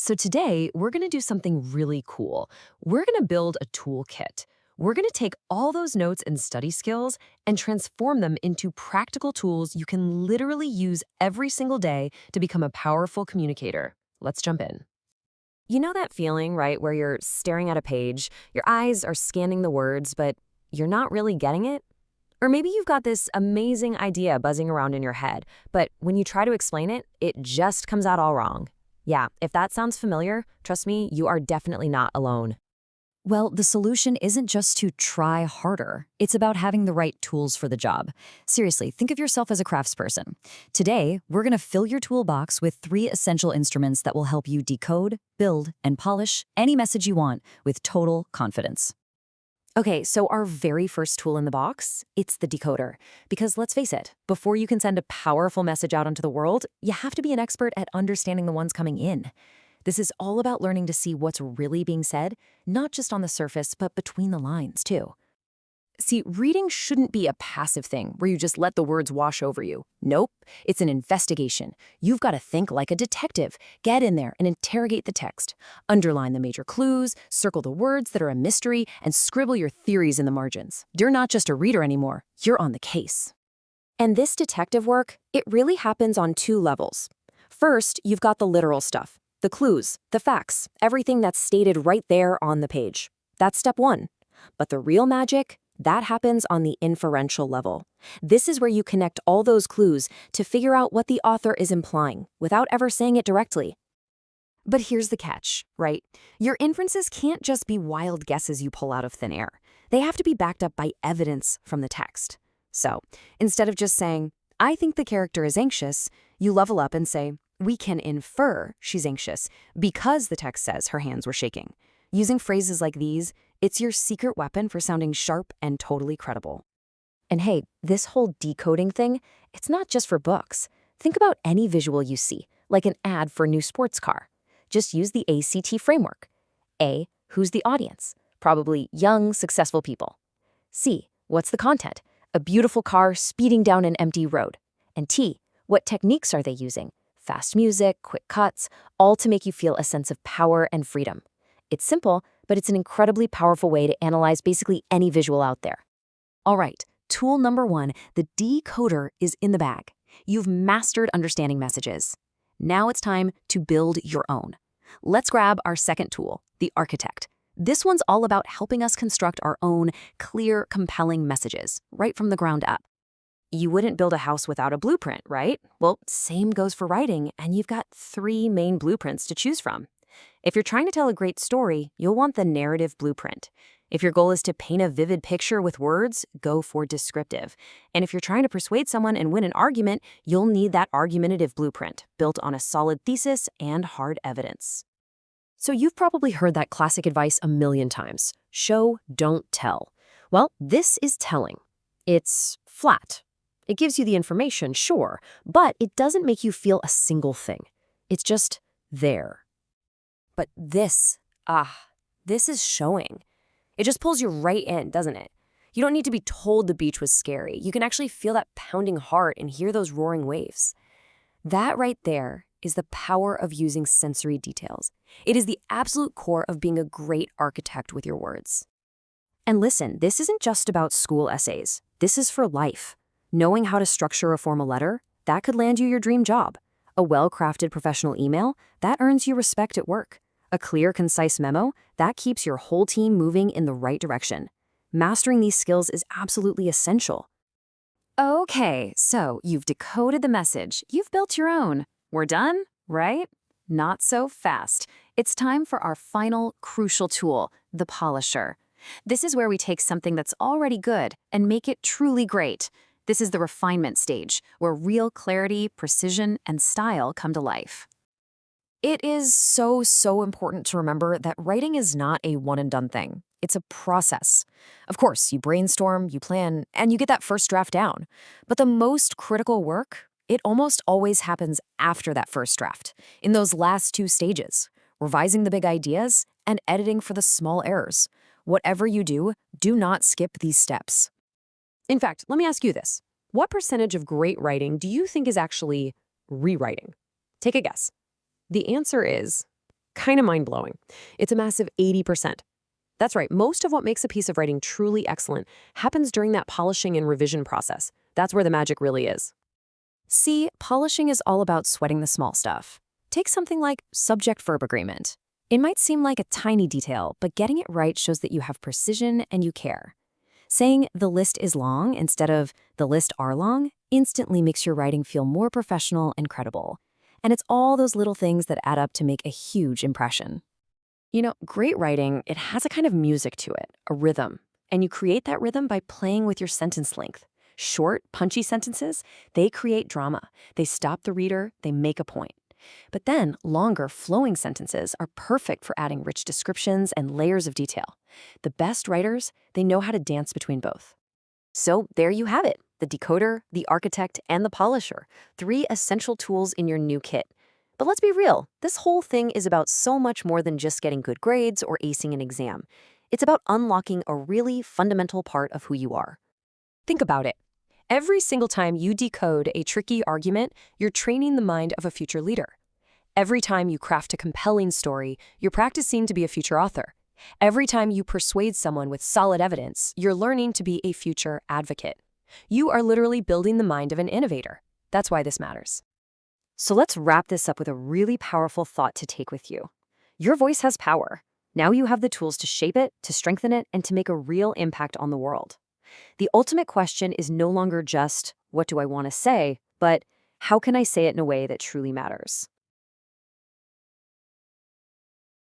So today, we're going to do something really cool. We're going to build a toolkit. We're going to take all those notes and study skills and transform them into practical tools you can literally use every single day to become a powerful communicator. Let's jump in. You know that feeling, right, where you're staring at a page, your eyes are scanning the words, but you're not really getting it? Or maybe you've got this amazing idea buzzing around in your head, but when you try to explain it, it just comes out all wrong. Yeah, if that sounds familiar, trust me, you are definitely not alone. Well, the solution isn't just to try harder. It's about having the right tools for the job. Seriously, think of yourself as a craftsperson. Today, we're going to fill your toolbox with 3 essential instruments that will help you decode, build, and polish any message you want with total confidence. Okay, so our very first tool in the box, it's the decoder. Because let's face it, before you can send a powerful message out into the world, you have to be an expert at understanding the ones coming in. This is all about learning to see what's really being said, not just on the surface, but between the lines, too. See, reading shouldn't be a passive thing where you just let the words wash over you. Nope, it's an investigation. You've got to think like a detective. Get in there and interrogate the text. Underline the major clues, circle the words that are a mystery, and scribble your theories in the margins. You're not just a reader anymore, you're on the case. And this detective work, it really happens on 2 levels. First, you've got the literal stuff. The clues, the facts, everything that's stated right there on the page. That's step 1. But the real magic, that happens on the inferential level. This is where you connect all those clues to figure out what the author is implying without ever saying it directly. But here's the catch, right? Your inferences can't just be wild guesses you pull out of thin air. They have to be backed up by evidence from the text. So, instead of just saying, I think the character is anxious, you level up and say, we can infer she's anxious because the text says her hands were shaking. Using phrases like these, it's your secret weapon for sounding sharp and totally credible. And hey, this whole decoding thing, it's not just for books. Think about any visual you see, like an ad for a new sports car. Just use the ACT framework. A, who's the audience? Probably young, successful people. C, what's the content? A beautiful car speeding down an empty road. And T, what techniques are they using? Fast music, quick cuts, all to make you feel a sense of power and freedom. It's simple, but it's an incredibly powerful way to analyze basically any visual out there. All right, tool number 1, the decoder is in the bag. You've mastered understanding messages. Now it's time to build your own. Let's grab our second tool, the architect. This one's all about helping us construct our own clear, compelling messages, right from the ground up. You wouldn't build a house without a blueprint, right? Well, same goes for writing, and you've got 3 main blueprints to choose from. If you're trying to tell a great story, you'll want the narrative blueprint. If your goal is to paint a vivid picture with words, go for descriptive. And if you're trying to persuade someone and win an argument, you'll need that argumentative blueprint, built on a solid thesis and hard evidence. So you've probably heard that classic advice a million times. Show, don't tell. Well, this is telling. It's flat. It gives you the information, sure, but it doesn't make you feel a single thing. It's just there. But this is showing. It just pulls you right in, doesn't it? You don't need to be told the beach was scary. You can actually feel that pounding heart and hear those roaring waves. That right there is the power of using sensory details. It is the absolute core of being a great architect with your words. And listen, this isn't just about school essays. This is for life. Knowing how to structure a formal letter, that could land you your dream job. A well-crafted professional email, that earns you respect at work. A clear, concise memo, that keeps your whole team moving in the right direction. Mastering these skills is absolutely essential. Okay, so you've decoded the message. You've built your own. We're done, right? Not so fast. It's time for our final crucial tool, the polisher. This is where we take something that's already good and make it truly great. This is the refinement stage, where real clarity, precision, and style come to life. It is so important to remember that writing is not a one-and-done thing. It's a process. Of course, you brainstorm, you plan, and you get that first draft down. But the most critical work, it almost always happens after that first draft, in those last 2 stages, revising the big ideas and editing for the small errors. Whatever you do, do not skip these steps. In fact, let me ask you this. What percentage of great writing do you think is actually rewriting? Take a guess. The answer is Kind of mind-blowing. It's a massive 80%. That's right, most of what makes a piece of writing truly excellent happens during that polishing and revision process. That's where the magic really is. See, polishing is all about sweating the small stuff. Take something like subject-verb agreement. It might seem like a tiny detail, but getting it right shows that you have precision and you care. Saying the list is long instead of the list are long instantly makes your writing feel more professional and credible. And it's all those little things that add up to make a huge impression. Great writing, it has a kind of music to it, a rhythm. And you create that rhythm by playing with your sentence length. Short, punchy sentences, they create drama. They stop the reader, they make a point. But then, longer, flowing sentences are perfect for adding rich descriptions and layers of detail. The best writers, they know how to dance between both. So there you have it, the decoder, the architect, and the polisher, 3 essential tools in your new kit. But let's be real, this whole thing is about so much more than just getting good grades or acing an exam. It's about unlocking a really fundamental part of who you are. Think about it. Every single time you decode a tricky argument, you're training the mind of a future leader. Every time you craft a compelling story, you're practicing to be a future author. Every time you persuade someone with solid evidence, you're learning to be a future advocate. You are literally building the mind of an innovator. That's why this matters. So let's wrap this up with a really powerful thought to take with you. Your voice has power. Now you have the tools to shape it, to strengthen it, and to make a real impact on the world. The ultimate question is no longer just, what do I want to say, but how can I say it in a way that truly matters?